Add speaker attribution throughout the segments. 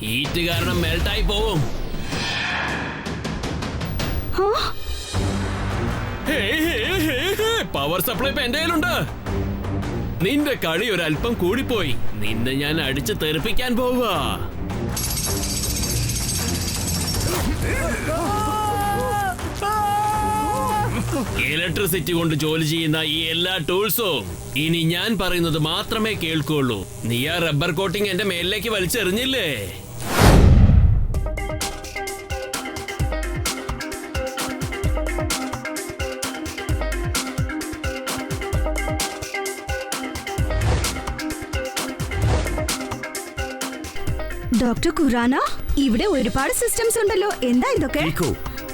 Speaker 1: Heat കാരണം മെൽട്ടായി പോവും. Power supply ഇപ്പൊ എന്റെ കയ്യിലുണ്ട്. നിന്റെ കളി ഒരല്പം കൂടിപ്പോയി. നിന്നെ ഞാൻ അടിച്ച് തെറിപ്പിക്കാൻ പോവുക. ഇലക്ട്രിസിറ്റി കൊണ്ട് ജോലി ചെയ്യുന്ന ഈ എല്ലാ ടൂൾസും ഇനി ഞാൻ പറയുന്നത് മാത്രമേ കേൾക്കുള്ളൂ. നീ ആ റബ്ബർ കോട്ടിംഗ് എന്റെ മേലിലേക്ക് വലിച്ചെറിഞ്ഞില്ലേ?
Speaker 2: ഡോക്ടർ ഖുറാന, ഇവിടെ ഒരുപാട് സിസ്റ്റംസ് ഉണ്ടല്ലോ. എന്താ ഇതൊക്കെ?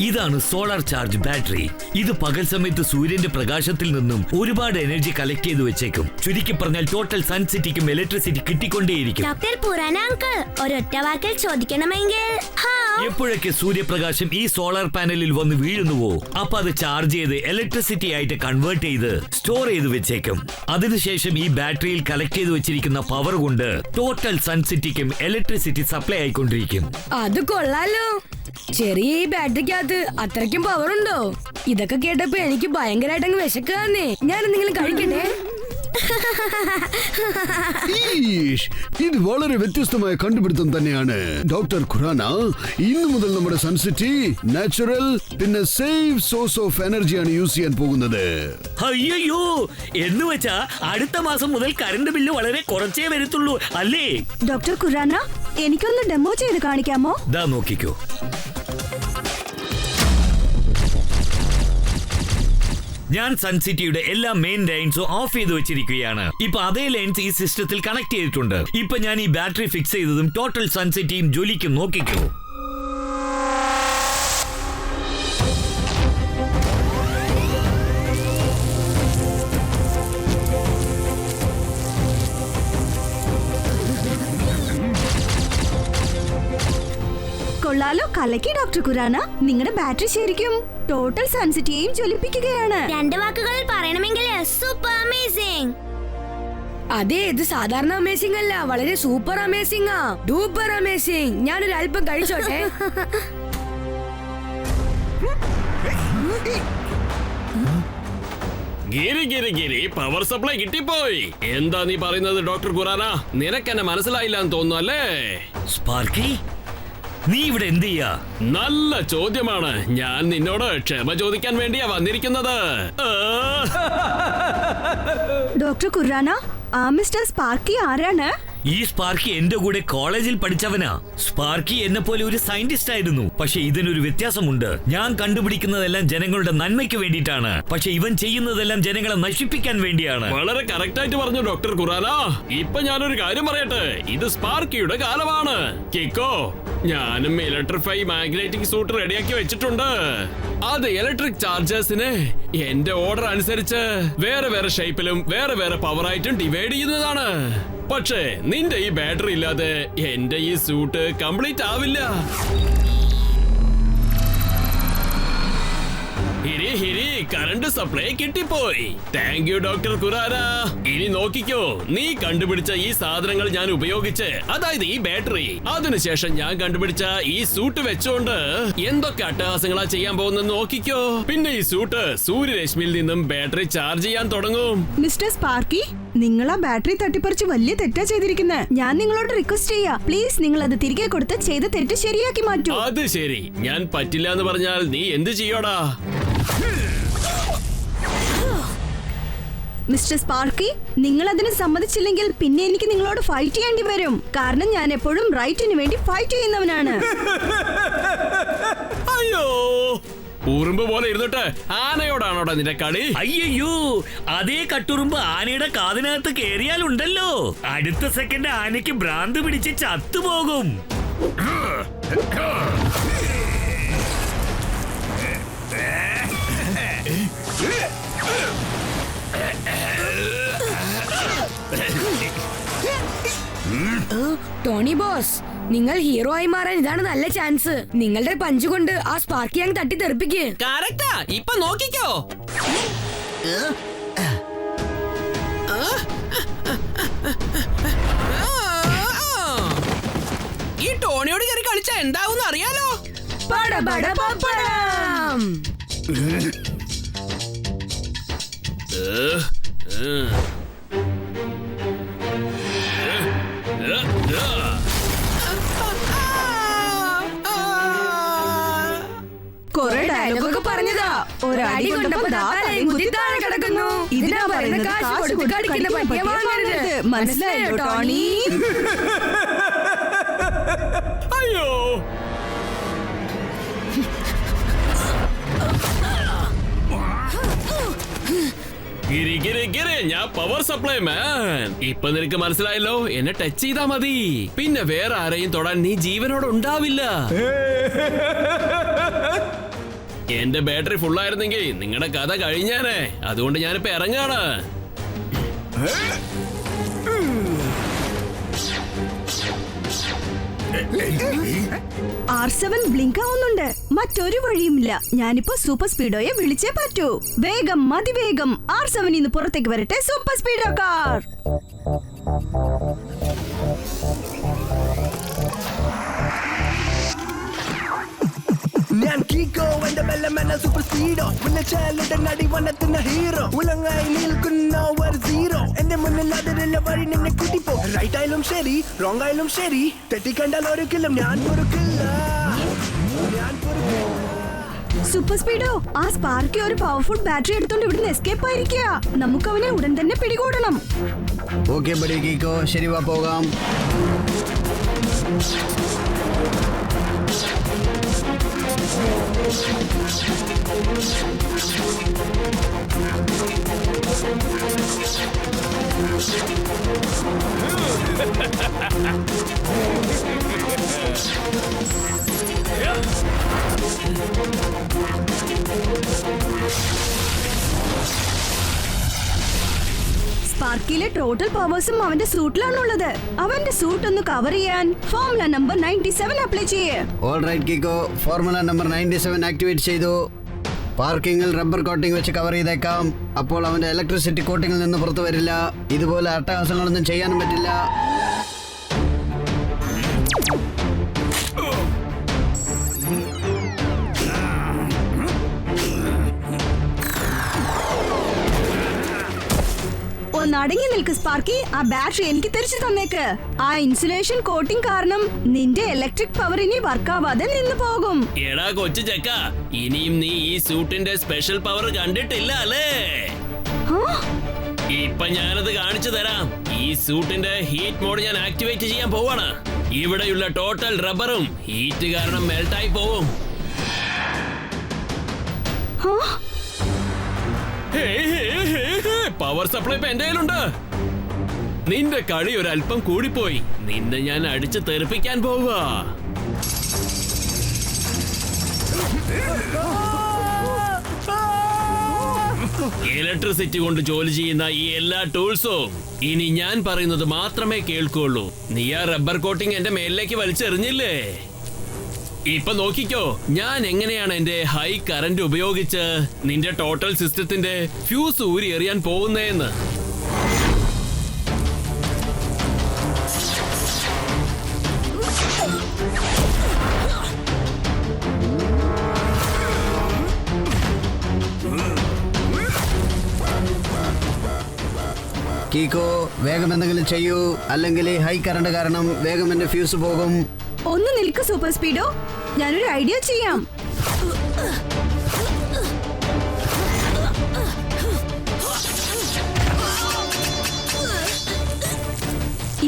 Speaker 3: ഇതാണ് സോളാർ ചാർജ് ബാറ്ററി. ഇത് പകൽ സമയത്ത് സൂര്യന്റെ പ്രകാശത്തിൽ നിന്നും ഒരുപാട് എനർജി കളക്ട് ചെയ്ത് വെച്ചേക്കും. ചുരുക്കി പറഞ്ഞാൽ ടോട്ടൽ സൺ സിറ്റിക്കും ഇലക്ട്രിസിറ്റി കിട്ടിക്കൊണ്ടേയിരിക്കും.
Speaker 4: ഡോക്ടർ ഖുറാന അങ്കിൾ, ഒരൊറ്റ വാക്കിൽ ചോദിക്കണമെങ്കിൽ
Speaker 3: എപ്പോഴൊക്കെ സൂര്യപ്രകാശം ഈ സോളാർ പാനലിൽ വന്ന് വീഴുന്നുവോ അപ്പൊ അത് ചാർജ് ചെയ്ത് ഇലക്ട്രിസിറ്റി ആയിട്ട് കൺവേർട്ട് ചെയ്ത് സ്റ്റോർ ചെയ്ത് വെച്ചേക്കും. അതിനുശേഷം ഈ ബാറ്ററിയിൽ കളക്ട് ചെയ്ത് വെച്ചിരിക്കുന്ന പവർ കൊണ്ട് ടോട്ടൽ സൺ സിറ്റിക്കും ഇലക്ട്രിസിറ്റി സപ്ലൈ ആയിക്കൊണ്ടിരിക്കും.
Speaker 5: അത് കൊള്ളാലോ. ചെറിയ ഈ ബാറ്ററിക്കകത്ത് അത്രയ്ക്കും പവർ ഉണ്ടോ? ഇതൊക്കെ കേട്ടപ്പോ എനിക്ക് ഭയങ്കരമായിട്ട് അങ്ങ് വിശക്കാന്നേ. ഞാൻ എന്തെങ്കിലും കഴിക്കട്ടെ?
Speaker 6: ഇത് വളരെ വ്യത്യസ്തമായ കണ്ടുപിടുത്തം തന്നെയാണ് ഡോക്ടർ ഖുറാന. ഇന്നു മുതൽ നമ്മുടെ സൺസിറ്റി നാച്ചുറൽ പിന്നെ സേഫ് സോഴ്സ് ഓഫ് എനർജിയാണ് യൂസ് ചെയ്യാൻ പോകുന്നത്.
Speaker 3: അയ്യോ, എന്ന് വെച്ചാ അടുത്ത മാസം മുതൽ കറണ്ട് ബില്ല് വളരെ കുറച്ചേ വരത്തുള്ളൂ അല്ലേ?
Speaker 2: ഡോക്ടർ ഖുറാന, എനിക്കൊന്ന് ഡെമോ ചെയ്ത് കാണിക്കാമോ?
Speaker 3: ദാ നോക്കിക്കോ. ഞാൻ സൺസിറ്റിയുടെ എല്ലാ മെയിൻ ലൈൻസും ഓഫ് ചെയ്ത് വെച്ചിരിക്കുകയാണ്. ഇപ്പൊ അതേ ലൈൻസ് ഈ സിസ്റ്റത്തിൽ കണക്ട് ചെയ്തിട്ടുണ്ട്. ഇപ്പൊ ഞാൻ ഈ ബാറ്ററി ഫിക്സ് ചെയ്തതും ടോട്ടൽ സൺസിറ്റിയും ജോലിക്കും നോക്കിക്കോ.
Speaker 2: കൊള്ളാലോ, കലക്കി ഡോക്ടർ ഖുറാന. നിങ്ങളുടെ ബാറ്ററി ശരിക്കും ടോട്ടൽ സൺസിറ്റിയെയും ജ്വലിപ്പിക്കുകയാണ്.
Speaker 4: രണ്ട് വാക്കുകളിൽ പറയണമെങ്കിൽ സൂപ്പർ അമേസിംഗ്.
Speaker 5: അതെ, ഇത് സാധാരണ അമേസിംഗ് അല്ല, വളരെ സൂപ്പർ അമേസിംഗ്. Duper amazing. ഞാനൊരു അല്പം കഴിച്ചോട്ടെ.
Speaker 1: ഗിരി പവർ സപ്ലൈ കിട്ടിപ്പോയി. എന്താ നീ പറയുന്നത് ഡോക്ടർ ഖുറാന? നിനക്കെന്നെ മനസ്സിലായില്ല എന്ന് തോന്നുന്നു അല്ലേ?
Speaker 3: സ്പാർക്കി, നീ ഇവിടെ എന്ത് ചെയ്യാ?
Speaker 1: നല്ല ചോദ്യമാണ്. ഞാൻ നിന്നോട് ക്ഷമ ചോദിക്കാൻ വേണ്ടിയാ വന്നിരിക്കുന്നത്.
Speaker 2: ഡോക്ടർ ഖുറാന, ആ മിസ്റ്റർ സ്പാർക്കി ആരാണ്?
Speaker 3: ഈ സ്പാർക്കി എന്റെ കൂടെ കോളേജിൽ പഠിച്ചവനാ. സ്പാർക്കി എന്നെ പോലെ ഒരു സയന്റിസ്റ്റ് ആയിരുന്നു. പക്ഷെ ഇതിനൊരു വ്യത്യാസമുണ്ട്. ഞാൻ കണ്ടുപിടിക്കുന്നതെല്ലാം ജനങ്ങളുടെ നന്മയ്ക്ക് വേണ്ടിയിട്ടാണ്. പക്ഷെ ഇവൻ ചെയ്യുന്നതെല്ലാം ജനങ്ങളെ നശിപ്പിക്കാൻ വേണ്ടിയാണ്.
Speaker 1: വളരെ കറക്റ്റ് ആയിട്ട് പറഞ്ഞു ഡോക്ടർ ഖുറാന. ഇപ്പൊ ഞാനൊരു കാര്യം പറയട്ടെ, ഇത് സ്പാർക്കിയുടെ കാലമാണ്. കിക്കോ, ഞാനും ഇലക്ട്രിഫൈ മാഗ്നറ്റിക് സൂട്ട് റെഡിയാക്കി വെച്ചിട്ടുണ്ട്. അത് ഇലക്ട്രിക് ചാർജേഴ്സിനെ എന്റെ ഓർഡർ അനുസരിച്ച് വേറെ വേറെ ഷേപ്പിലും വേറെ വേറെ പവറായിട്ടും ഡിവൈഡ് ചെയ്യുന്നതാണ്. പക്ഷേ നിന്റെ ഈ ബാറ്ററി ഇല്ലാതെ എന്റെ ഈ സൂട്ട് കംപ്ലീറ്റ് ആവില്ല. ഹിരി കറണ്ട് സപ്ലൈ കിട്ടിപ്പോയി. Thank you doctor Khurana. ഇനി നോക്കിക്കോ, നീ കണ്ടുപിടിച്ച ഈ സാധനങ്ങൾ ഞാൻ ഉപയോഗിച്ച്, അതായത് ഈ ബാറ്ററി, അതിനുശേഷം ഞാൻ കണ്ടുപിടിച്ച ഈ സൂട്ട് വെച്ചോണ്ട് എന്തൊക്കെ അട്ടഹാസങ്ങളാ ചെയ്യാൻ പോകുന്നത് നോക്കിക്കോ. പിന്നെ ഈ സൂട്ട് സൂര്യരശ്മിയിൽ നിന്നും ബാറ്ററി ചാർജ് ചെയ്യാൻ തുടങ്ങും.
Speaker 2: മിസ്റ്റർ സ്പാർക്കി, നിങ്ങൾ ആ ബാറ്ററി തട്ടിപ്പറിച്ച് വലിയ തെറ്റാ ചെയ്തിരിക്കുന്നത്. ഞാൻ നിങ്ങളോട് റിക്വസ്റ്റ് ചെയ്യാ, പ്ലീസ് നിങ്ങൾ അത് തിരികെ കൊടുത്ത് ചെയ്ത തെറ്റ് ശരിയാക്കി മാറ്റൂ.
Speaker 1: അത് ശരി, ഞാൻ പറ്റില്ല എന്ന് പറഞ്ഞാൽ നീ എന്ത് ചെയ്യോടാ?
Speaker 2: മിസ്റ്റർ സ്പാർക്കി, നിങ്ങൾ അതിന് സമ്മതിച്ചില്ലെങ്കിൽ പിന്നെ എനിക്ക് നിങ്ങളോട് ഫൈറ്റ് ചെയ്യേണ്ടി വരും. കാരണം ഞാൻ എപ്പോഴും റൈറ്റിന് വേണ്ടി ഫൈറ്റ് ചെയ്യുന്നവനാണ്.
Speaker 1: അയ്യോ, ഉറുമ്പ് പോലെ ഇരുന്നിട്ട് ആനയോടാണോടാ നിന്റെ കളി?
Speaker 3: അയ്യോ, അതേ കട്ടുറുമ്പ് ആനയുടെ കാതിനകത്ത് കേറിയാലുണ്ടല്ലോ, അടുത്ത സെക്കൻഡ് ആനയ്ക്ക് ഭ്രാന്ത് പിടിച്ച് ചത്തുപോകും.
Speaker 5: ടോണി ബോസ്, നിങ്ങൾ ഹീറോ ആയി മാറാൻ ഇതാണ് നല്ല ചാൻസ്. നിങ്ങളുടെ പഞ്ച് കൊണ്ട് ആ സ്പാർക്കി അങ്ങ് തട്ടി തെറിപ്പിക്ക്.
Speaker 1: കറക്റ്റാ, ഇപ്പൊ നോക്കിക്കോ.
Speaker 7: ഈ ടോണിയോട് കയറി കളിച്ചാ എന്താവും അറിയാലോ.
Speaker 5: പടപട പപ്പടം.
Speaker 2: കൊറേ ഡയലോഗൊക്കെ പറഞ്ഞതാ. ഒരടി കൊണ്ടപ്പോ ദാ തലയും കുത്തി താഴെ കിടക്കുന്നു. ഇതിനാ പറയുന്നത് കാശ് കൊടുത്ത് കടിക്കുന്ന പട്ടിയെ വാങ്ങരുത്. മനസ്സിലായോ ടോണി?
Speaker 1: അയ്യോ, ഗിരി ഗിരി ഗിരി, ഞാൻ പവർ സപ്ലൈ മാൻ. ഇപ്പൊ നിനക്ക് മനസ്സിലായല്ലോ, എന്നെ ടച്ച് ചെയ്താ മതി, പിന്നെ വേറെ ആരെയും തൊടാൻ നീ ജീവനോട് ഉണ്ടാവില്ല. എന്റെ ബാറ്ററി ഫുള്ളായിരുന്നെങ്കിൽ നിങ്ങളുടെ കഥ കഴിഞ്ഞാനേ. അതുകൊണ്ട് ഞാനിപ്പോ ഇറങ്ങാണ്.
Speaker 2: R7 ബ്ലിങ്ക് ആവുന്നുണ്ട്. മറ്റൊരു വഴിയുമില്ല. ഞാനിപ്പോ സൂപ്പർ സ്പീഡോയെ വിളിച്ചേ പറ്റൂ. വേഗം, അതിവേഗം R7 ഇന്ന് പുറത്തേക്ക് വരട്ടെ. Super Speedo car.
Speaker 8: ഞാൻ കീക്കോ എന്റെ ബെല്ലമെന്ന സൂപ്പർ സ്പീഡോ മുന്നേറ്റ നടി വന്നെത്തുന്ന ഹീറോ ഉലങ്ങായി നിൽക്കുന്ന ഒരു സീറോ എന്റെ മുന്നിൽ അതിലുള്ള വഴി നിന്നെ കൂട്ടിപ്പോ റൈറ്റ് ആയാലും ശരി റോങ് ആയാലും ശരി തെറ്റിക്കണ്ടാൽ ഒരിക്കലും ഞാൻ പൊറുക്കില്ല.
Speaker 2: സൂപ്പർ സ്പീഡോ, ആ സ്പാർക്കി ഒരു പവർഫുൾ ബാറ്ററി എടുത്തോണ്ട് ഇവിടുന്ന് എസ്കേപ്പ് ആയിരിക്കുക. നമുക്ക് അവനെ ഉടൻ തന്നെ പിടികൂടണം.
Speaker 6: ഓക്കെ ബഡി കീക്കോ, ശരി വാ പോകാം.
Speaker 2: സ്പാർക്കിയിലെ ടോട്ടൽ പവേഴ്സും അവന്റെ സൂട്ടിലാണുള്ളത്. അവന്റെ സൂട്ട് ഒന്ന് കവർ ചെയ്യാൻ ഫോർമുല നമ്പർ 97 അപ്ലൈ ചെയ്യേ.
Speaker 6: ഓൾറൈറ്റ് കീക്കോ, ഫോർമുല നമ്പർ 97 ആക്ടിവേറ്റ് ചെയ്തു. പാർക്കിങ്ങിൽ റബ്ബർ കോട്ടിംഗ് വെച്ച് കവർ ചെയ്തേക്കാം. അപ്പോൾ അവന്റെ ഇലക്ട്രിസിറ്റി കോട്ടിങ്ങിൽ നിന്ന് പുറത്തു വരില്ല. ഇതുപോലെ അട്ടഹാസങ്ങളൊന്നും ചെയ്യാനും പറ്റില്ല.
Speaker 2: ഒന്ന് അടങ്ങി നിൽക്ക് സ്പാർക്കി. ആ ബാറ്ററി എനിക്ക് തിരിച്ചു തന്നേക്ക്. ആ ഇൻസുലേഷൻ കോട്ടിംഗ് കാരണം നിന്റെ ഇലക്ട്രിക് പവർ ഇനി വർക്കാവാതെ നിന്ന് പോകും.
Speaker 1: എടാ കൊച്ചു ചെക്ക, ഇനിയും നീ ഈ സൂട്ടിന്റെ സ്പെഷ്യൽ പവർ കണ്ടിട്ടില്ല അല്ലേ? ഇപ്പൊ ഞാനത് കാണിച്ചു തരാം. ഈ സൂട്ടിന്റെ ഹീറ്റ് മോഡ് ഞാൻ ആക്ടിവേറ്റ് ചെയ്യാൻ പോവാണ്. ഇവിടെയുള്ള ടോട്ടൽ റബ്ബറും ഹീറ്റ് കാരണം മെൽട്ടായി പോവും. പവർ സപ്ലൈ ഇപ്പൊ എന്റെ കയ്യിലുണ്ട്. നിന്റെ കളി ഒരല്പം കൂടിപ്പോയി. നിന്നെ ഞാൻ അടിച്ച് തെറിപ്പിക്കാൻ പോവുക. ഇലക്ട്രിസിറ്റി കൊണ്ട് ജോലി ചെയ്യുന്ന ഈ എല്ലാ ടൂൾസും ഇനി ഞാൻ പറയുന്നത് മാത്രമേ കേൾക്കുള്ളൂ. നീ ആ റബ്ബർ കോട്ടിംഗ് എന്റെ മേലിലേക്ക് വലിച്ചെറിഞ്ഞില്ലേ? ഇപ്പൊ നോക്കിക്കോ, ഞാൻ എങ്ങനെയാണ് എന്റെ ഹൈ കറന്റ് ഉപയോഗിച്ച് നിന്റെ ടോട്ടൽ സിസ്റ്റത്തിന്റെ ഫ്യൂസ് ഊരി എറിയാൻ പോകുന്നേന്ന്.
Speaker 6: കീക്കോ, വേഗം എന്തെങ്കിലും ചെയ്യൂ, അല്ലെങ്കിൽ ഈ ഹൈ കറണ്ട് കാരണം വേഗം എന്റെ ഫ്യൂസ് പോകും.
Speaker 2: ഒന്ന് നിൽക്ക് സൂപ്പർ സ്പീഡോ, ഞാനൊരു ഐഡിയ ചെയ്യാം.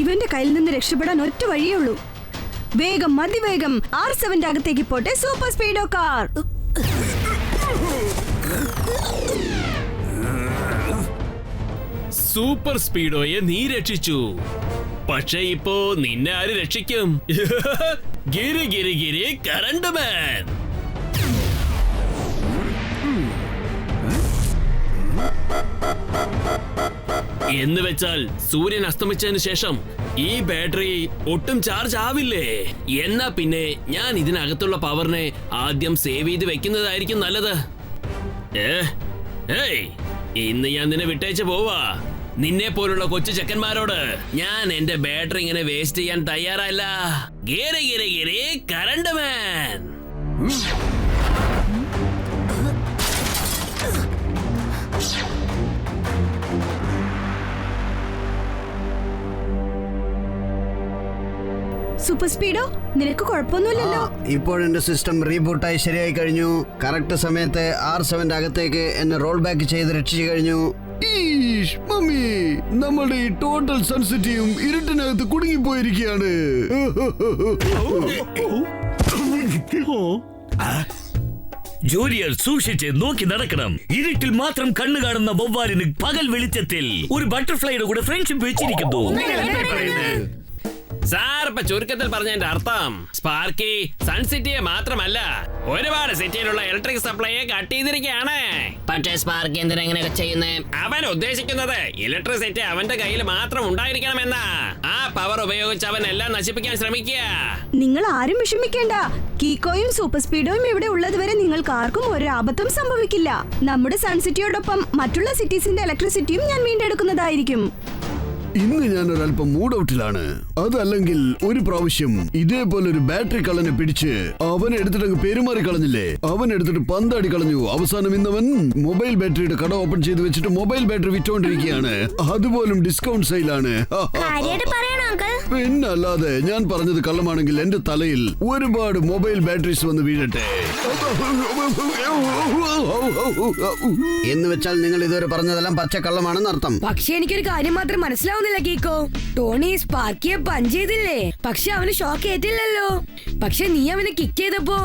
Speaker 2: ഇവന്റെ കയ്യിൽ നിന്ന് രക്ഷപ്പെടാൻ ഒറ്റ വഴിയേ ഉള്ളൂ. വേഗം, അതിവേഗം R7 അകത്തേക്ക് പോട്ടെ സൂപ്പർ സ്പീഡോ കാർ.
Speaker 1: സൂപ്പർ സ്പീഡോയെ നീ രക്ഷിച്ചു. പക്ഷെ ഇപ്പോ നിന്നെ ആര് രക്ഷിക്കും? ഗിരി ഗിരി ഗിരി കറണ്ട് മാൻ. എന്ന് വെച്ചാൽ സൂര്യൻ അസ്തമിച്ചതിന് ശേഷം ഈ ബാറ്ററി ഒട്ടും ചാർജ് ആവില്ലേ? എന്നാ പിന്നെ ഞാൻ ഇതിനകത്തുള്ള പവറിനെ ആദ്യം സേവ് ചെയ്ത് വെക്കുന്നതായിരിക്കും നല്ലത്. ഏയ്, ഇന്ന് ഞാൻ നിന്നെ വിട്ടേച്ച് പോവാ. നിന്നെ പോലുള്ള കൊച്ചു ചെക്കന്മാരോട് ഞാൻ എന്റെ ബാറ്ററി ഇങ്ങനെ വേസ്റ്റ് ചെയ്യാൻ തയ്യാറല്ല. ഗിരി ഗിരി ഗിരി കറണ്ട് മാൻ.
Speaker 2: സൂപ്പർ സ്പീഡോ, നിനക്ക് കുഴപ്പമൊന്നുമില്ലല്ലോ?
Speaker 9: ഇപ്പോഴെന്റെ സിസ്റ്റം റീബൂട്ടായി ശരിയായി കഴിഞ്ഞു. കറക്റ്റ് സമയത്ത് R7 അകത്തേക്ക് എന്നെ റോൾ ബാക്ക് ചെയ്ത് രക്ഷിച്ചു കഴിഞ്ഞു.
Speaker 6: ഈഷ്, മമ്മി, നമ്മുടെ ഈ ടോട്ടൽ സൺസിറ്റിയും ഇരുട്ടിനകത്ത് കുടുങ്ങിപ്പോയിരിക്കുകയാണ്.
Speaker 3: ജൂനിയർ സൂക്ഷിച്ച് നോക്കി നടക്കണം. ഇരുട്ടിൽ മാത്രം കണ്ണു കാണുന്ന വവ്വാലിന് പകൽ വെളിച്ചത്തിൽ ഒരു ബട്ടർഫ്ലൈയുടെ കൂടെ ഫ്രണ്ട്ഷിപ്പ് വെച്ചിരിക്കുന്നു.
Speaker 1: സാർ ഇപ്പൊ ചുരുക്കത്തിൽ പറഞ്ഞതിന്റെ അർത്ഥം സ്പാർക്കി സൺസിറ്റിയെ മാത്രമല്ല ഒരുപാട് സിറ്റിയിലുള്ള ഇലക്ട്രിക് സപ്ലൈയെ കട്ട് ചെയ്തിരിക്കുകയാണ്.
Speaker 7: പക്ഷേ സ്പാർക്ക് എന്തിനെങ്ങനെയൊക്കെ ചെയ്യുന്നേ?
Speaker 1: അവൻ ഉദ്ദേശിക്കുന്നത് ഇലക്ട്രിസിറ്റി അവന്റെ കയ്യിൽ മാത്രം ഉണ്ടായിരിക്കണമെന്നാ. ആ പവർ ഉപയോഗിച്ച് അവൻ എല്ലാം നശിപ്പിക്കാൻ ശ്രമിക്കുക.
Speaker 2: നിങ്ങൾ ആരും വിഷമിക്കേണ്ട. കീക്കോയും സൂപ്പർ സ്പീഡോയും ഇവിടെ ഉള്ളതുവരെ നിങ്ങൾക്ക് ആർക്കും ഒരു ആപത്തും സംഭവിക്കില്ല. നമ്മുടെ സൺസിറ്റിയോടൊപ്പം മറ്റുള്ള സിറ്റീസിന്റെ ഇലക്ട്രിസിറ്റിയും ഞാൻ വീണ്ടെടുക്കുന്നതായിരിക്കും.
Speaker 6: ഇന്ന് ഞാൻ ഒരല്പം മൂഡ് ഔട്ടിലാണ്. അതല്ലെങ്കിൽ ഒരു പ്രാവശ്യം ഇതേപോലെ ഒരു ബാറ്ററി കള്ളനെ പിടിച്ച് അവനെ എടുത്തിട്ട് പെരുമാറി കളഞ്ഞില്ലേ, അവൻ എടുത്തിട്ട് പന്താടി കളഞ്ഞു. അവസാനം ഇന്നവൻ മൊബൈൽ ബാറ്ററിയുടെ കട ഓപ്പൺ ചെയ്ത് വെച്ചിട്ട് മൊബൈൽ ബാറ്ററി വിറ്റോണ്ടിരിക്കുകയാണ്. അതുപോലും ഡിസ്കൗണ്ട് സെയിലാണ്. പിന്നല്ലാതെ ഞാൻ പറഞ്ഞത് കള്ളമാണെങ്കിൽ എന്റെ തലയിൽ ഒരുപാട് മൊബൈൽ ബാറ്ററീസ് വന്ന് വീഴട്ടെ.
Speaker 9: എന്ന് വെച്ചാൽ നിങ്ങൾ ഇതുവരെ പറഞ്ഞതെല്ലാം പച്ചക്കള്ളമാണെന്ന് അർത്ഥം.
Speaker 5: പക്ഷെ എനിക്കൊരു കാര്യം മാത്രം മനസ്സിലാവുന്നില്ല കീക്കോ. ടോണി സ്പാർക്കിയെ പഞ്ച് ചെയ്തില്ലേ, പക്ഷെ അവന് ഷോക്ക് ഏറ്റില്ലല്ലോ. പക്ഷെ നീ അവനെ കിക്ക് ചെയ്തപ്പോ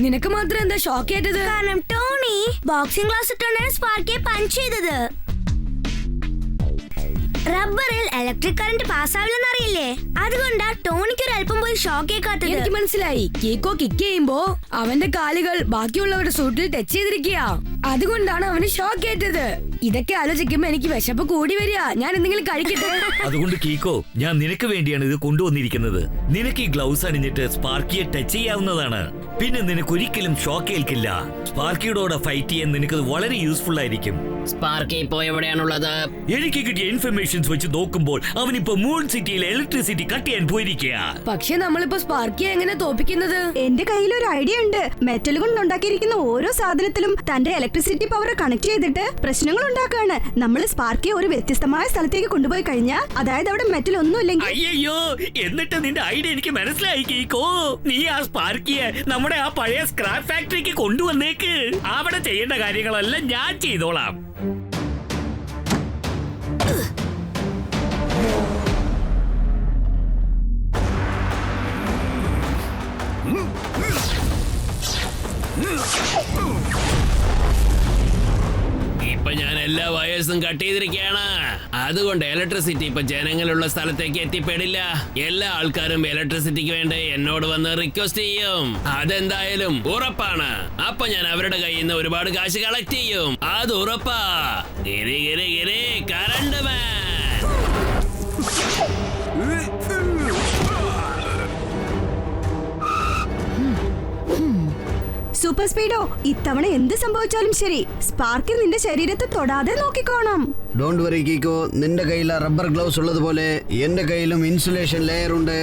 Speaker 5: നിനക്ക് മാത്രം എന്താ ഷോക്ക് ഏറ്റത്?
Speaker 4: കാരണം ടോണി ബോക്സിംഗ് ക്ലാസ് ഇട്ടുകൊണ്ടാണ് സ്പാർക്കിയെ പഞ്ച് ചെയ്തത്. റബ്ബറിൽ ഇലക്ട്രിക് കറന്റ് പാസ്സാവില്ലെന്ന് അറിയില്ലേ, അതുകൊണ്ടാ ടോണിക്ക് ഒരു അല്പം പോയി ഷോക്ക് ഏക്കാത്തത്.
Speaker 5: എനിക്ക് മനസ്സിലായി. കീക്കോ കിക്ക് ചെയ്യുമ്പോ അവന്റെ കാലുകൾ ബാക്കിയുള്ളവരുടെ സൂട്ടിൽ ടച്ച് ചെയ്തിരിക്കുക, അതുകൊണ്ടാണ് അവന് ഷോക്ക് ഏറ്റത്. ഇതൊക്കെ ആലോചിക്കുമ്പോ എനിക്ക് വിശപ്പ് കൂടി വരിക. ഞാൻ എന്തെങ്കിലും കഴിക്കട്ടെ?
Speaker 3: അതുകൊണ്ട് കീക്കോ, ഞാൻ നിനക്ക് വേണ്ടിയാണ് ഇത് കൊണ്ടുവന്നിരിക്കുന്നത്. നിനക്ക് ഈ ഗ്ലൗസ് അണിഞ്ഞിട്ട് സ്പാർക്കിയെ ടച്ച് ചെയ്യാവുന്നതാണ്. പിന്നെ നിനക്ക് ഒരിക്കലും ഷോക്ക് ഏൽക്കില്ല. സ്പാർക്കിയോടെ ഫൈറ്റ് ചെയ്യാൻ നിനക്ക് വളരെ യൂസ്ഫുൾ ആയിരിക്കും.
Speaker 7: സ്പാർക്ക് ഇപ്പോ എവിടെയാണുള്ളത്?
Speaker 3: എനിക്ക് കിട്ടിയ ഇൻഫർമേഷൻസ് വെച്ച് നോക്കുമ്പോൾ അവനിപ്പോ മൂൺ സിറ്റിയിലെ ഇലക്ട്രിസിറ്റി കട്ട് ചെയ്യാൻ പോയിരിക്കുക.
Speaker 5: പക്ഷെ നമ്മളിപ്പോ സ്പാർക്കിയെ എങ്ങനെ തോപ്പിക്കുന്നത്?
Speaker 2: എന്റെ കയ്യിൽ ഒരു ഐഡിയ ഉണ്ട്. മെറ്റൽ കൊണ്ട് ഉണ്ടാക്കിയിരിക്കുന്ന ഓരോ സാധനത്തിലും തന്റെ ഇലക്ട്രിസിറ്റി പവർ കണക്ട് ചെയ്തിട്ട് പ്രശ്നങ്ങൾ ഉണ്ടാക്കുകയാണ്. നമ്മൾ സ്പാർക്കിയെ ഒരു വ്യത്യസ്തമായ സ്ഥലത്തേക്ക് കൊണ്ടുപോയി കഴിഞ്ഞാൽ, അതായത് അവിടെ മെറ്റൽ ഒന്നും ഇല്ലെങ്കിൽ.
Speaker 3: അയ്യോ, എന്നിട്ട് നിന്റെ ഐഡിയ എനിക്ക് മനസ്സിലായി കീക്കോ. നീ ആ സ്പാർക്കിയെ നമ്മുടെ ആ പഴയ സ്ക്രാപ്പ് ഫാക്ടറിക്ക് കൊണ്ടുവന്നേക്ക്. അവിടെ ചെയ്യേണ്ട കാര്യങ്ങളെല്ലാം ഞാൻ ചെയ്തോളാം.
Speaker 1: ഇപ്പൊ ഞാൻ എല്ലാ വയേഴ്സും കട്ട് ചെയ്തിരിക്കുകയാണ്. അതുകൊണ്ട് ഇലക്ട്രിസിറ്റി ഇപ്പൊ ജനങ്ങളുള്ള സ്ഥലത്തേക്ക് എത്തിപ്പെടില്ല. എല്ലാ ആൾക്കാരും ഇലക്ട്രിസിറ്റിക്ക് വേണ്ടി എന്നോട് വന്ന് റിക്വസ്റ്റ് ചെയ്യും. അതെന്തായാലും ഉറപ്പാണ്. അപ്പൊ ഞാൻ അവരുടെ കയ്യിൽ നിന്ന് ഒരുപാട് കാശ് കളക്ട് ചെയ്യും. അത് ഉറപ്പാ. ഗിരി ഗിരി ഗിരി കറണ്ട് മാൻ.
Speaker 2: സൂപ്പർ സ്പീഡോ, ഇത്തവണ എന്ത് സംഭവിച്ചാലും ശരി, സ്പാർക്കിൽ നിന്റെ ശരീരത്തെ തൊടാതെ നോക്കിക്കോണം.
Speaker 9: ഡോണ്ട് വറി കീക്കോ, നിന്റെ കയ്യിൽ റബ്ബർ ഗ്ലൗസ് ഉള്ളതുപോലെ എന്റെ കയ്യിലും ഇൻസുലേഷൻ ലെയർ ഉണ്ട്.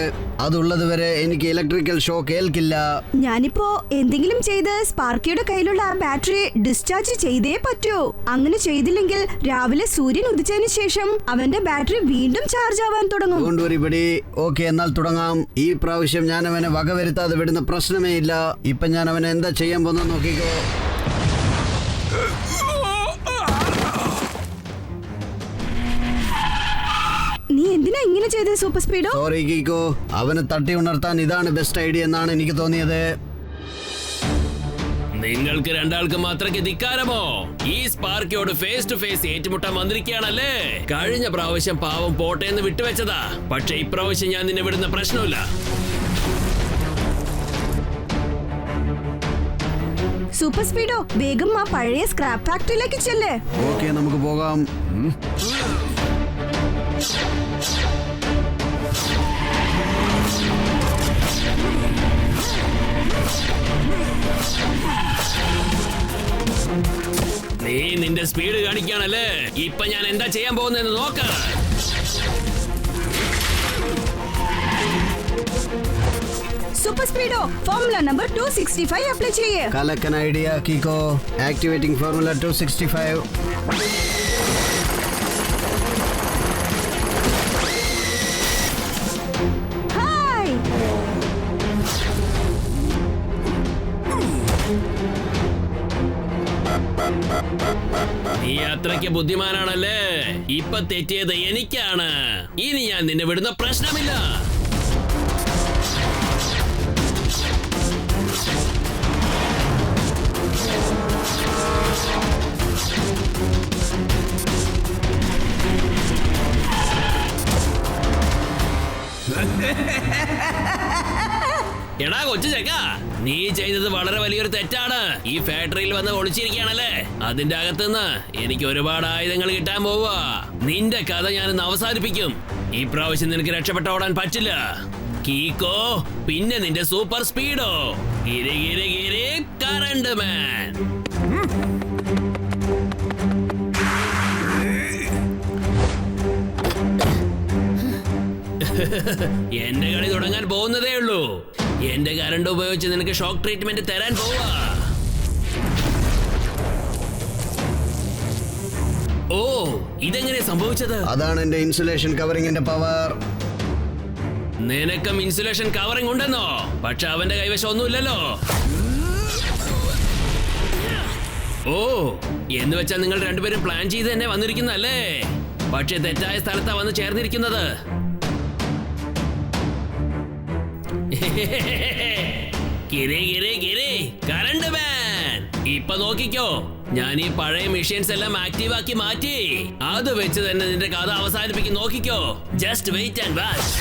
Speaker 9: അതുള്ളത് വരെ എനിക്ക് ഇലക്ട്രിക്കൽ ഷോക്ക് ഏൽക്കില്ല.
Speaker 2: ഞാനിപ്പോ എന്തെങ്കിലും ചെയ്ത് സ്പാർക്കിയുടെ കയ്യിലുള്ള ആ ബാറ്ററി ഡിസ്ചാർജ് ചെയ്തേ പറ്റൂ. അങ്ങനെ ചെയ്തില്ലെങ്കിൽ രാവിലെ സൂര്യൻ ഉദിച്ചതിന് ശേഷം അവന്റെ ബാറ്ററി വീണ്ടും ചാർജ് ആവാൻ തുടങ്ങും.
Speaker 9: Don't worry buddy. ഓക്കെ, എന്നാൽ തുടങ്ങാം. ഈ പ്രാവശ്യം ഞാൻ അവനെ വകവരുത്താതെ വിടുന്ന പ്രശ്നമേ ഇല്ല. ഇപ്പൊ ഞാൻ അവനെ എന്താ ചെയ്യാൻ പോകുന്ന നോക്കിക്കോ.
Speaker 2: നീ എന്തിനാ ഇങ്ങനെ ചെയ്തത് സൂപ്പർ സ്പീഡോ?
Speaker 9: സോറി കീക്കോ, അവനെ തട്ടി ഉണർത്താൻ ഇതാണ് ബെസ്റ്റ് ഐഡിയ എന്നാണ് എനിക്ക് തോന്നിയത്.
Speaker 1: നിങ്ങൾക്ക് രണ്ടാൾക്ക് മാത്രക്ക് ധിക്കാരമോ? ഈ സ്പാർക്കിയോട് ഫേസ് ടു ഫേസ് ഏറ്റുമുട്ടാൻ വന്നിരിക്കുകയാണല്ലേ. കഴിഞ്ഞ പ്രാവശ്യം പാവം പോട്ടേന്ന് വിട്ടുവെച്ചതാ. പക്ഷെ ഇപ്രാവശ്യം ഞാൻ നിന്നെ വിടുന്ന പ്രശ്നമില്ല.
Speaker 2: സൂപ്പർ സ്പീഡോ, വേഗം ആ പഴയ സ്ക്രാപ്പ് ഫാക്ടറിയിലേക്ക് ചെല്ലേ.
Speaker 9: ഓക്കെ, നമുക്ക് പോകാം.
Speaker 1: നീ നിന്റെ സ്പീഡ് കാണിക്കുകയാണല്ലേ? ഇപ്പൊ ഞാൻ എന്താ ചെയ്യാൻ പോകുന്നതെന്ന് നോക്ക്.
Speaker 2: Super Speedo formula number 265 apply ചെയ്യേ.
Speaker 9: കലക്കൻ idea Kicko. Activating formula 265.
Speaker 2: Hi.
Speaker 1: നീ അത്രയ്ക്ക് ബുദ്ധിമാനാണല്ലേ? ഇപ്പൊ തെറ്റിയത് എനിക്കാണ്. ഇനി ഞാൻ നിന്നെ വിടുന്ന പ്രശ്നമില്ല. എടാ കൊച്ചു ചെക്ക, നീ ചെയ്തത് വളരെ വലിയൊരു തെറ്റാണ്. ഈ ഫാക്ടറിയിൽ വന്ന് ഒളിച്ചിരിക്കുകയാണല്ലേ? അതിന്റെ അകത്തുനിന്ന് എനിക്ക് ഒരുപാട് ആയുധങ്ങൾ കിട്ടാൻ പോവാ. നിന്റെ കഥ ഞാനിന്ന് അവസാനിപ്പിക്കും. ഈ പ്രാവശ്യം നിനക്ക് രക്ഷപ്പെട്ട ഓടാൻ പറ്റില്ല കീക്കോ. പിന്നെ നിന്റെ സൂപ്പർ സ്പീഡോ. ഗിരി ഗിരി ഗിരി കറണ്ട് മാൻ. എന്റെ കളി തുടങ്ങാൻ പോകുന്നതേ ഉള്ളൂ. എന്റെ കറണ്ട് ഉപയോഗിച്ച് നിനക്ക് ഷോക്ക് ട്രീറ്റ്മെന്റ് തരാൻ പോവാ. ഓ, ഇതെങ്ങനെ സംഭവിച്ചത്?
Speaker 9: അതാണ് എന്റെ ഇൻസുലേഷൻ കവറിംഗിന്റെ പവർ.
Speaker 1: നിനക്കും ഇൻസുലേഷൻ കവറിംഗ് ഉണ്ടെന്നോ? പക്ഷെ അവന്റെ കൈവശം ഒന്നുമില്ലല്ലോ. ഓ, എന്ന് വെച്ചാൽ നിങ്ങൾ രണ്ടുപേരും പ്ലാൻ ചെയ്ത് തന്നെ വന്നിരിക്കുന്നല്ലേ? പക്ഷെ തെറ്റായ സ്ഥലത്താ വന്ന് ചേർന്നിരിക്കുന്നത്. ഗിരി ഗിരി ഗിരി കറണ്ട് മാൻ. ഇപ്പൊ നോക്കിക്കോ, ഞാൻ ഈ പഴയ മെഷീൻസ് എല്ലാം ആക്റ്റീവ് ആക്കി മാറ്റി. അത് വെച്ച് തന്നെ നിന്റെ കഥ അവസാനിപ്പിക്കും. നോക്കിക്കോ, ജസ്റ്റ് വെയിറ്റ് ആൻഡ് വാച്ച്.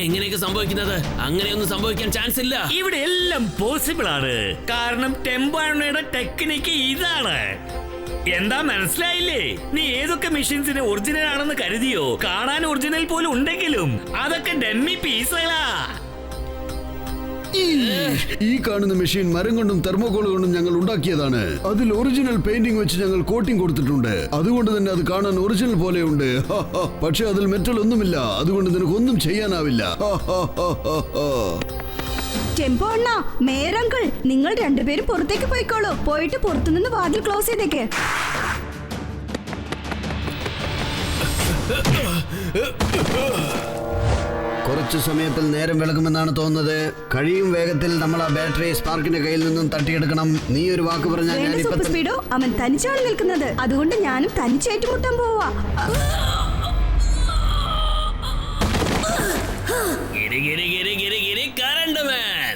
Speaker 1: എങ്ങനെയൊക്കെ സംഭവിക്കുന്നത്? അങ്ങനെയൊന്നും സംഭവിക്കാൻ ചാൻസ് ഇല്ല.
Speaker 3: ഇവിടെ എല്ലാം പോസിബിൾ ആണ്. കാരണം ടെമ്പോയുടെ ടെക്നിക്ക് ഇതാണ്. എന്താ മനസ്സിലായില്ലേ? നീ ഏതൊക്കെ മെഷീൻസിന് ഒറിജിനൽ ആണെന്ന് കരുതിയോ? കാണാൻ ഒറിജിനൽ പോലും ഉണ്ടെങ്കിലും അതൊക്കെ ഡമ്മി പീസുകളാ.
Speaker 6: ഈ കാണുന്ന മെഷീൻ മരം കൊണ്ടും തെർമോകോൾ കൊണ്ടും ഞങ്ങൾ ഉണ്ടാക്കിയതാണ്. അതിൽ ഒറിജിനൽ പെയിന്റിംഗ് വെച്ച് ഞങ്ങൾ കോട്ടിംഗ് കൊടുത്തിട്ടുണ്ട്. അതുകൊണ്ട് തന്നെ അത് കാണാൻ ഒറിജിനൽ പോലെയുണ്ട്. പക്ഷെ അതിൽ മെറ്റൽ ഒന്നുമില്ല. അതുകൊണ്ട് നിനക്കൊന്നും ചെയ്യാനാവില്ല.
Speaker 2: ടെമ്പോ അണ്ണാ, മേയർ അങ്കിൾ, നിങ്ങൾ രണ്ടുപേരും പുറത്തേക്ക് പോയിക്കോളൂ. പോയിട്ട് പുറത്തുനിന്ന് വാതിൽ ക്ലോസ് ചെയ്തേക്ക്.
Speaker 9: കുറച്ചു സമയത്തിൽ നേരം വിളകുമെന്നാണ് തോന്നുന്നത്. കഴിയും വേഗത്തിൽ നമ്മൾ ആ ബാറ്ററി സ്പാർക്കിന്റെ കയ്യിൽ നിന്നും തട്ടിയെടുക്കണം. നീ ഒരു വാക്ക് പറഞ്ഞാൽ ഞാൻ
Speaker 2: സൂപ്പർ സ്പീഡോ, അവൻ തനിച്ചാണ് നിൽക്കുന്നത്. അതുകൊണ്ട് ഞാനും തനിച്ചേറ്റുമുട്ടാൻ പോവാ.
Speaker 1: ഗിരി ഗിരി ഗിരി ഗിരി ഗിരി കറണ്ട് മാൻ.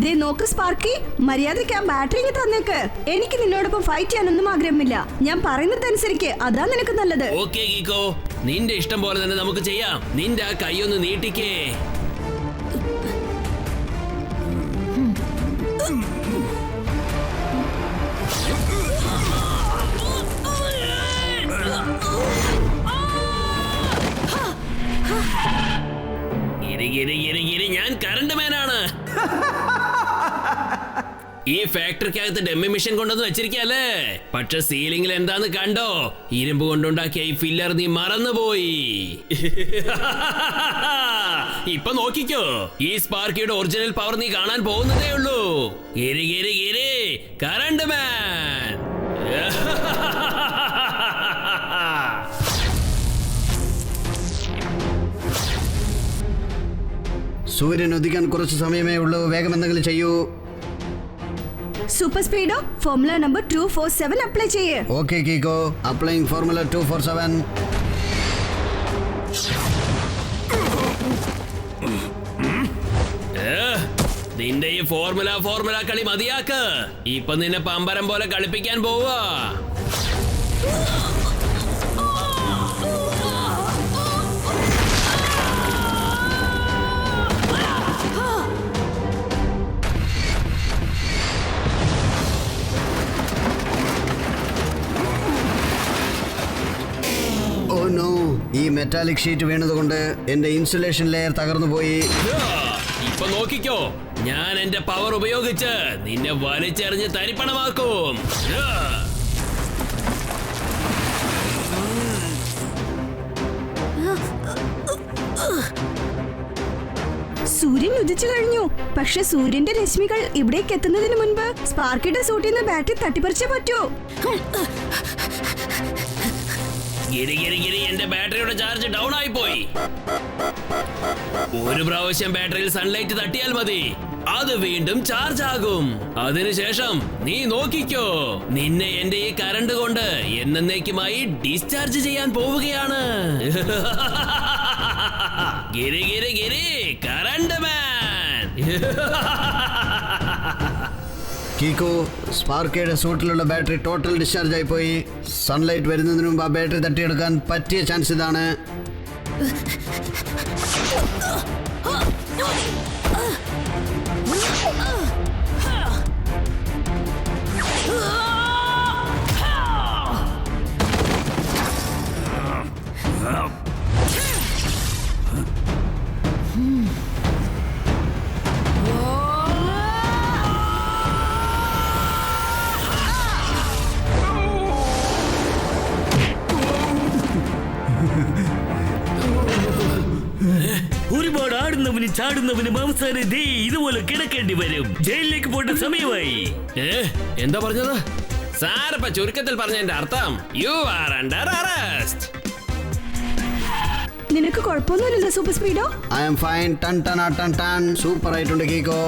Speaker 2: ദേ നോക്ക് സ്പാർക്കി, മര്യാദയ്ക്ക് ആ ബാറ്ററി തന്നേക്ക്. എനിക്ക് നിന്നോടൊപ്പം ഫൈറ്റ് ചെയ്യാനൊന്നും ആഗ്രഹമില്ല. ഞാൻ പറയുന്നത് അനുസരിക്ക്, അതാ നിനക്ക് നല്ലത്.
Speaker 1: ഓക്കേ ഗീക്കോ, നിന്റെ ഇഷ്ടം പോലെ തന്നെ നമുക്ക് ചെയ്യാം. നിന്റെ ആ കൈ ഒന്ന് നീട്ടിക്കേ. ഗിരി ഗിരി ഗിരി ഗിരി ഞാൻ കറണ്ട് മാനാണ്. ഈ ഫാക്ടറിക്കകത്ത് ഡെമ്മി മെഷീൻ കൊണ്ടുവന്ന് വെച്ചിരിക്കല്ലേ? പക്ഷെ സീലിംഗിൽ എന്താന്ന് കണ്ടോ? ഇരുമ്പ് കൊണ്ടുണ്ടാക്കിയ ഈ ഫില്ലർ നീ മറന്നുപോയി. ഇപ്പൊ നോക്കിക്കോ, ഈ സ്പാർക്കിയുടെ ഒറിജിനൽ പവർ നീ കാണാൻ പോകുന്നതേ ഉള്ളൂ. ഗിരി ഗിരി ഗിരി കറണ്ട് മാൻ.
Speaker 9: സൂര്യൻ ഉദിക്കാൻ കുറച്ച് സമയമേ ഉള്ളൂ. വേഗം എന്തെങ്കിലും ചെയ്യൂ.
Speaker 2: Super Speedo formula number 247 apply ചെയ്യേ.
Speaker 9: Okay Kicko, applying formula 247.
Speaker 1: നിന്റെ ഈ ഫോർമുല കളി മതിയാക്ക്. ഇപ്പൊ നിന്നെ പമ്പരം പോലെ കളിപ്പിക്കാൻ പോവാ.
Speaker 9: ഈ മെറ്റാലിക് ഷീറ്റ് വീണതുകൊണ്ട് എന്റെ ഇൻസുലേഷൻ ലെയർ തകർന്നു പോയി.
Speaker 1: ഇപ്പൊ നോക്കിക്കോ, ഞാൻ എന്റെ പവർ ഉപയോഗിച്ച് നിന്നെ വലിച്ചെറിഞ്ഞ് തരിപ്പണമാക്കും.
Speaker 2: സൂര്യൻ ഉദിച്ചു കഴിഞ്ഞു. പക്ഷെ സൂര്യന്റെ രശ്മികൾ ഇവിടേക്ക് എത്തുന്നതിന് മുൻപ് സ്പാർക്കിയുടെ സൂട്ടിൽ നിന്ന് ബാറ്ററി തട്ടിപ്പറിച്ചേ പറ്റൂ.
Speaker 1: ഗിരി ഗിരി ഗിരി, എന്റെ ബാറ്ററിയുടെ ചാർജ് ഡൗൺ ആയി പോയി. ഒരു പ്രാവശ്യം ബാറ്ററിയിൽ സൺലൈറ്റ് തട്ടിയാൽ മതി, അത് വീണ്ടും ചാർജ് ആകും. അതിനുശേഷം നീ നോക്കിക്കോ, നിന്നെ എന്റെ ഈ കറണ്ട് കൊണ്ട് എന്നേക്കുമായി ഡിസ്ചാർജ് ചെയ്യാൻ പോവുകയാണ്. ഗിരി ഗിരി ഗിരി, കറണ്ട് മാൻ.
Speaker 9: കീക്കോ, സ്പാർക്കയുടെ സൂട്ടിലുള്ള ബാറ്ററി ടോട്ടൽ ഡിസ്ചാർജ് ആയി പോയി. സൺലൈറ്റ് വരുന്നതിന് മുമ്പ് ആ ബാറ്ററി തട്ടിയെടുക്കാൻ പറ്റിയ ചാൻസ് ഇതാണ്.
Speaker 3: ഒരുപാട് ആടുന്നവനും ചാടുന്നവനും അവസാനം ദേ ഇതുപോലെ കിടക്കേണ്ടി വരും. ജയിലിലേക്ക് പോണ്ട സമയമായി.
Speaker 1: എന്താ പറഞ്ഞത്? സാരപ്പ ചുരുക്കത്തിൽ പറഞ്ഞതിന്റെ അർത്ഥം യു ആർ അണ്ടർ അറസ്റ്റ്.
Speaker 2: നിനക്ക് കുഴപ്പമൊന്നുമില്ലല്ലോ super Speedo?
Speaker 9: I am fine. ടൺ ടൺ ടൺ ടൺ. സൂപ്പർ ആയിട്ടുണ്ട് കീക്കോ.